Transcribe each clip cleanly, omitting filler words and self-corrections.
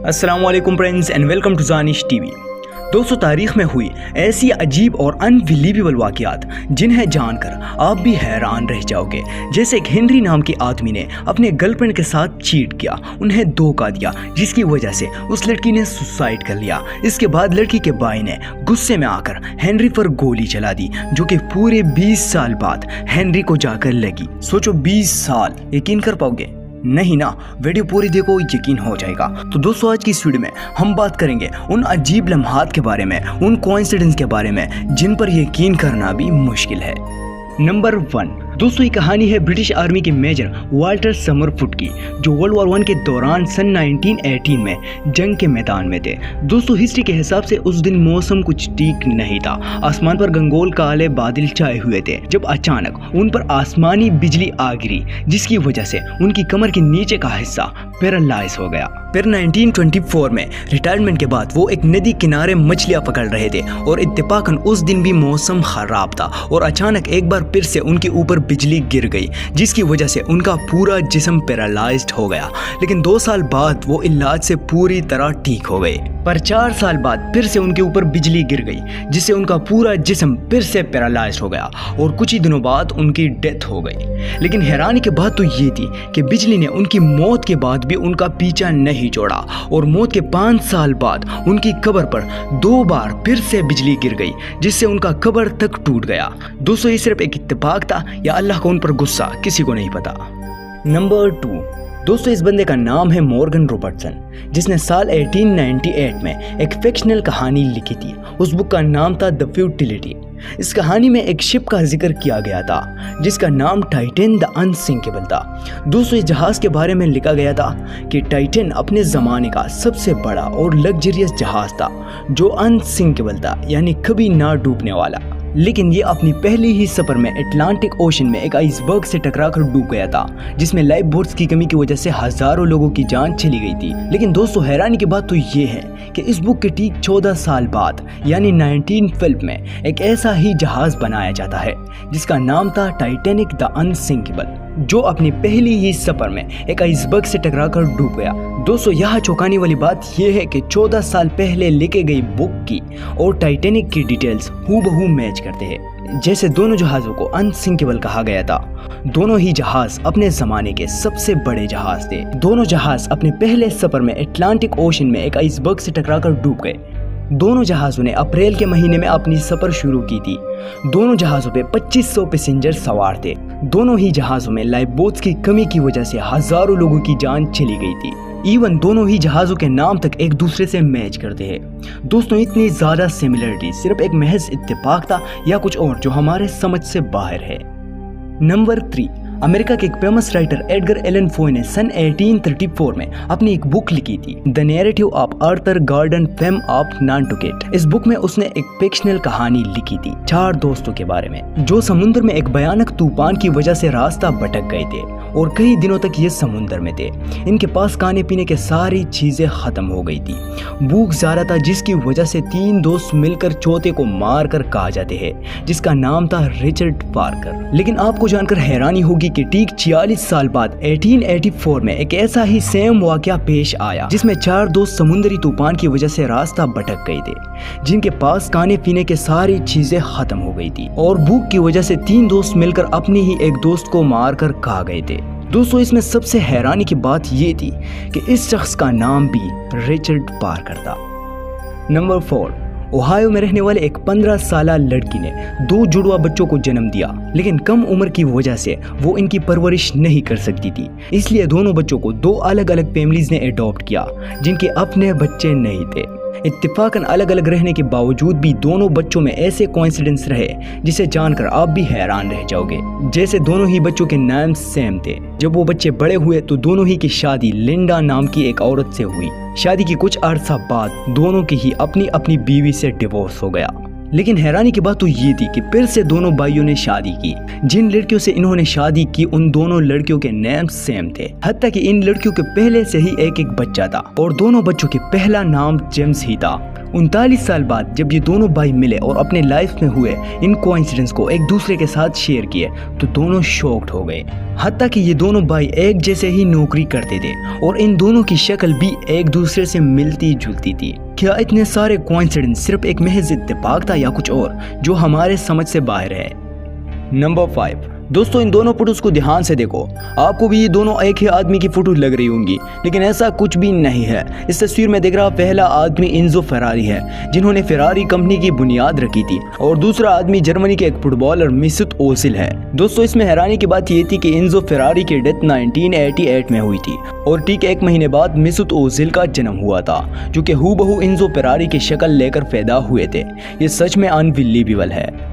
अस्सलाम वालेकुम friends and welcome to Janish TV. दोस्तों, तारीख में हुई ऐसी अजीब और अनबिलीवेबल वाक़यात जिन्हें जानकर आप भी हैरान रह जाओगे। जैसे एक हेनरी नाम के आदमी ने अपने गर्लफ्रेंड के साथ चीट किया, उन्हें धोखा दिया, जिसकी वजह से उस लड़की ने सुसाइड कर लिया। इसके बाद लड़की के भाई ने गुस्से में आकर हेनरी पर गोली चला दी, जो कि पूरे 20 साल बाद हेनरी को जाकर लगी। सोचो 20 साल, यकीन कर पाओगे? नहीं ना, वीडियो पूरी देखो, यकीन हो जाएगा। तो दोस्तों, आज की इस वीडियो में हम बात करेंगे उन अजीब लम्हात के बारे में, उन कोइंसिडेंस के बारे में जिन पर यकीन करना भी मुश्किल है। नंबर 1, दोस्तों, ये कहानी है ब्रिटिश आर्मी के मेजर वाल्टर समरफुट की, जो वर्ल्ड वॉर 1 के दौरान सन 1918 में जंग के मैदान में थे। दोस्तों, हिस्ट्री के हिसाब से उस दिन मौसम कुछ ठीक नहीं था। आसमान पर गंगोल काले बादल छाए हुए थे, जब अचानक उन पर आसमानी बिजली आ गिरी, जिसकी वजह से उनकी कमर के नीचे का हिस्सा पैरालाइज हो गया। फिर 1924 में रिटायरमेंट के बाद वो एक नदी किनारे मछलियां पकड़ रहे थे और इत्तेफाकन उस दिन भी मौसम खराब था और अचानक एक बार फिर से उनके ऊपर बिजली गिर गई, जिसकी वजह से उनका पूरा जिस्म पैरालाइज्ड हो गया। लेकिन 2 साल बाद वो इलाज से पूरी तरह ठीक हो गए। पर 4 साल बाद फिर से उनके ऊपर बिजली गिर गई, जिससे उनका पूरा जिस्म फिर से पैरालाइज्ड हो गया और कुछ ही दिनों बाद उनकी डेथ हो गई। लेकिन हैरानी की बात तो ये थी कि बिजली ने उनकी मौत के बाद भी उनका पीछा नहीं छोड़ा और मौत के 5 साल बाद उनकी कब्र पर 2 बार फिर से बिजली गिर गई, जिससे उनका कब्र तक टूट गया। दोस्तों, ये सिर्फ एक इत्तेफाक था या अल्लाह का उन पर गुस्सा, किसी को नहीं पता। नंबर 2, दोस्तों, इस बंदे का नाम है मॉर्गन रॉबर्टसन, जिसने साल 1898 में एक फिक्शनल कहानी लिखी थी। उस बुक का नाम था द फ्यूटिलिटी। इस कहानी में एक शिप का जिक्र किया गया था जिसका नाम टाइटन द अनसिंकेबल था। दोस्तों, इस जहाज के बारे में लिखा गया था कि टाइटन अपने ज़माने का सबसे बड़ा और लग्जरियस जहाज था, जो अनसिंकेबल था, यानी कभी ना डूबने वाला। लेकिन ये अपनी पहली ही सफर में अटलांटिक ओशन में एक आइसबर्ग से टकराकर डूब गया था, जिसमें लाइफ बोट्स की कमी की वजह से हजारों लोगों की जान चली गई थी। लेकिन दोस्तों, हैरानी की बात तो ये है कि इस बुक के ठीक 14 साल बाद यानी 1912 में एक ऐसा ही जहाज बनाया जाता है जिसका नाम था टाइटैनिक द अनसिंकेबल, जो अपनी पहली ही सफर में एक आइसबर्ग से टकराकर डूब गया। दोस्तों, यहाँ चौंकाने वाली बात यह है कि 14 साल पहले लिखी गई बुक की और टाइटैनिक की डिटेल्स हूबहू मैच करते हैं। जैसे दोनों जहाज़ों को अनसिंकेबल कहा गया था, दोनों ही जहाज अपने ज़माने के सबसे बड़े जहाज थे। दोनों जहाज अपने पहले सफर में अटलांटिक ओशन में एक आइसबर्ग से टकराकर डूब गए। दोनों जहाज़ों ने अप्रैल के महीने में अपनी सफ़र शुरू की थी। दोनों जहाज़ों पे 2500 पैसेंजर सवार थे। दोनों ही जहाज़ों में लाइफ बोट्स की कमी की वजह से हज़ारों लोगों की जान चली गई थी। इवन दोनों ही जहाज़ों के नाम तक एक दूसरे से मैच करते हैं। दोस्तों, इतनी ज़्यादा सिमिलरिटी सिर्फ एक महज इत्तेफाक था या कुछ और जो हमारे समझ से बाहर है। नंबर 3, अमेरिका के एक famous writer Edgar Allan Poe ने सन 1834 में अपनी एक बुक लिखी थी, the narrative of Arthur Gordon Pym of Nantucket. इस बुक में उसने एक फिक्शनल कहानी लिखी थी 4 दोस्तों के बारे में, जो समुद्र में एक भयानक तूफान की वजह से रास्ता भटक गए थे और कई दिनों तक ये समुद्र में थे। इनके पास खाने पीने के सारी चीजें खत्म हो गई थी, भूख ज्यादा था, जिसकी वजह से 3 दोस्त मिलकर चौथे को मार कर कहा जाते हैं, जिसका नाम था रिचर्ड पार्कर। लेकिन आपको जानकर हैरानी होगी कि ठीक 46 साल बाद 1884 में एक ऐसा ही सेम वाकया पेश आया, जिसमें 4 दोस्त समुद्री तूफान की वजह से रास्ता भटक गए थे, जिनके पास खाने पीने के सारी चीजें खत्म हो गई थी और भूख की वजह से 3 दोस्त मिलकर अपने ही एक दोस्त को मार कर खा गए थे। दोस्तों, इसमें सबसे हैरानी की बात ये थी कि इस शख्स का नाम भी रिचर्ड पार्कर था। नंबर 4, ओहायो में रहने वाले एक 15 साला लड़की ने 2 जुड़वा बच्चों को जन्म दिया, लेकिन कम उम्र की वजह से वो इनकी परवरिश नहीं कर सकती थी। इसलिए दोनों बच्चों को 2 अलग अलग फैमिलीज ने अडॉप्ट किया, जिनके अपने बच्चे नहीं थे। इत्तेफाकन अलग अलग रहने के बावजूद भी दोनों बच्चों में ऐसे कोइंसिडेंस रहे जिसे जानकर आप भी हैरान रह जाओगे। जैसे दोनों ही बच्चों के नाम सेम थे। जब वो बच्चे बड़े हुए तो दोनों ही की शादी लिंडा नाम की एक औरत से हुई। शादी की कुछ अरसा बाद दोनों की ही अपनी अपनी बीवी से डिवोर्स हो गया। लेकिन हैरानी की बात तो ये थी कि फिर से दोनों भाइयों ने शादी की। जिन लड़कियों से इन्होंने शादी की उन दोनों लड़कियों के नाम सेम थे, हत्ता कि इन लड़कियों के पहले से ही एक एक बच्चा था और दोनों बच्चों के पहला नाम जेम्स ही था। 39 साल बाद जब ये दोनों भाई मिले और अपने लाइफ में हुए इन कोइंसिडेंस को एक दूसरे के साथ शेयर किए तो दोनों शॉक्ड हो गए। हत्ता कि ये दोनों भाई एक जैसे ही नौकरी करते थे और इन दोनों की शक्ल भी एक दूसरे से मिलती जुलती थी। क्या इतने सारे कोइंसिडेंस सिर्फ एक महज इत्तेफाक था या कुछ और जो हमारे समझ से बाहर है? नंबर 5, दोस्तों इन दोनों फोटोज को ध्यान से देखो। आपको भी ये दोनों एक ही आदमी की फोटो लग रही होंगी, लेकिन ऐसा कुछ भी नहीं है। इस तस्वीर में दिख रहा पहला आदमी एंजो फेरारी है, जिन्होंने फेरारी कंपनी की बुनियाद रखी थी, और दूसरा आदमी जर्मनी के एक फुटबॉलर मेसूत ओजिल है। दोस्तों इसमें हैरानी की बात ये थी कि एंजो फेरारी की डेथ 1988 में हुई थी और ठीक 1 महीने बाद मेसूत ओजिल का जन्म हुआ था, जो कि हूबहू एंजो फेरारी की शक्ल लेकर पैदा हुए थे। ये सच में अनबिलीवेबल है।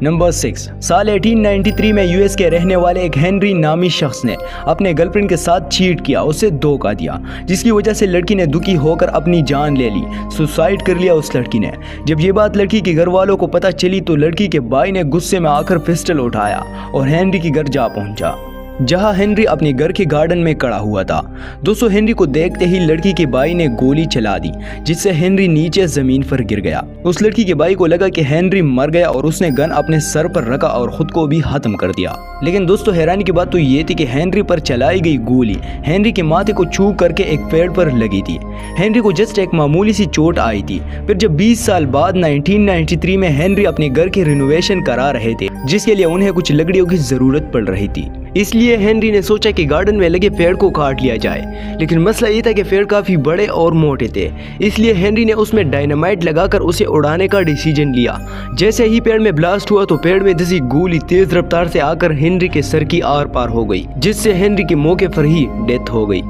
नंबर 6, साल 1893 में यूएस के रहने वाले एक हेनरी नामी शख्स ने अपने गर्लफ्रेंड के साथ चीट किया, उसे धोखा दिया, जिसकी वजह से लड़की ने दुखी होकर अपनी जान ले ली, सुसाइड कर लिया उस लड़की ने। जब ये बात लड़की के घर वालों को पता चली तो लड़की के भाई ने गुस्से में आकर पिस्टल उठाया और हेनरी के घर जा पहुंचा, जहां हेनरी अपने घर के गार्डन में खड़ा हुआ था। दोस्तों हेनरी को देखते ही लड़की के भाई ने गोली चला दी, जिससे हेनरी नीचे जमीन पर गिर गया। उस लड़की के भाई को लगा कि हेनरी मर गया और उसने गन अपने सर पर रखा और खुद को भी खत्म कर दिया। लेकिन दोस्तों हैरानी की बात तो ये थी कि हेनरी पर चलाई गई गोली हेनरी के माथे को छू करके एक पेड़ पर लगी थी। हेनरी को जस्ट एक मामूली सी चोट आई थी। फिर जब 20 साल बाद 1993 में हेनरी अपने घर की रिनोवेशन करा रहे थे, जिसके लिए उन्हें कुछ लकड़ियों की जरूरत पड़ रही थी, इसलिए हेनरी ने सोचा कि गार्डन में लगे पेड़ को काट लिया जाए। लेकिन मसला ये था कि पेड़ काफी बड़े और मोटे थे, इसलिए हेनरी ने उसमें डायनामाइट लगाकर उसे उड़ाने का डिसीजन लिया। जैसे ही पेड़ में ब्लास्ट हुआ तो पेड़ में धसी गोली तेज रफ्तार से आकर हेनरी के सर की आर पार हो गई, जिससे हेनरी के मौके पर ही डेथ हो गई।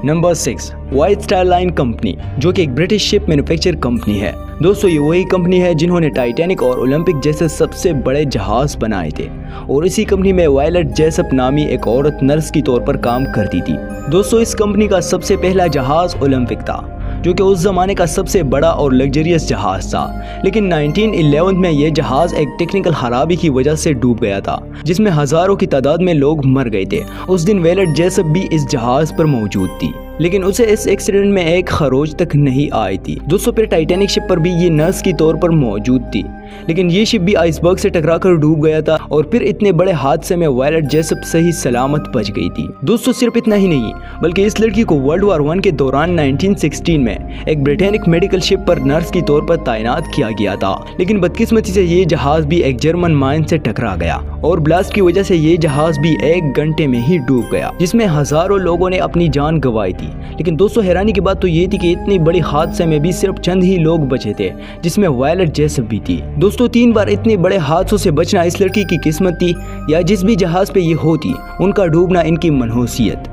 Number 6, white star line company, जो कि एक ब्रिटिश शिप मैन्युफैक्चर कंपनी है। दोस्तों ये वही कंपनी है जिन्होंने टाइटैनिक और ओलंपिक जैसे सबसे बड़े जहाज बनाए थे, और इसी कंपनी में वायलेट जेसप नामी एक औरत नर्स की तौर पर काम करती थी। दोस्तों इस कंपनी का सबसे पहला जहाज ओलंपिक था, जो कि उस जमाने का सबसे बड़ा और लग्जरियस जहाज था। लेकिन 1911 में यह जहाज एक टेक्निकल खराबी की वजह से डूब गया था, जिसमें हजारों की तादाद में लोग मर गए थे। उस दिन वायलेट जेसप भी इस जहाज पर मौजूद थी, लेकिन उसे इस एक्सीडेंट में एक खरोच तक नहीं आई थी। दोस्तों फिर टाइटैनिक शिप पर भी ये नर्स की तौर पर मौजूद थी, लेकिन ये शिप भी आइसबर्ग से टकराकर डूब गया था, और फिर इतने बड़े हादसे में वायलेट जेसप सही सलामत बच गई थी। दोस्तों सिर्फ इतना ही नहीं, बल्कि इस लड़की को वर्ल्ड वॉर 1 के दौरान 1916 में एक ब्रिटेनिक मेडिकल शिप पर नर्स की तौर पर तैनात किया गया था। लेकिन बदकिस्मती से ये जहाज भी एक जर्मन माइन से टकरा गया, और ब्लास्ट की वजह से ये जहाज भी 1 घंटे में ही डूब गया, जिसमें हजारों लोगों ने अपनी जान गंवाई थी। लेकिन दोस्तों हैरानी की बात तो ये थी कि इतनी बड़ी हादसे में भी सिर्फ चंद ही लोग बचे थे, जिसमें वायलेट जेसप भी थी। दोस्तों 3 बार इतने बड़े हादसों से बचना इस लड़की की किस्मत थी, या जिस भी जहाज पे ये होती उनका डूबना इनकी मनहूसियत।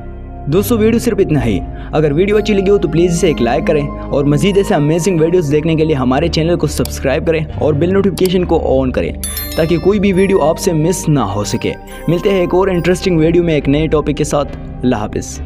दोस्तों वीडियो सिर्फ इतना ही। अगर वीडियो अच्छी लगी हो तो प्लीज़ इसे एक लाइक करें, और मज़ीद ऐसे अमेजिंग वीडियोस देखने के लिए हमारे चैनल को सब्सक्राइब करें और बेल नोटिफिकेशन को ऑन करें, ताकि कोई भी वीडियो आपसे मिस ना हो सके। मिलते हैं एक और इंटरेस्टिंग वीडियो में एक नए टॉपिक के साथ। अल्लाह हाफिज़।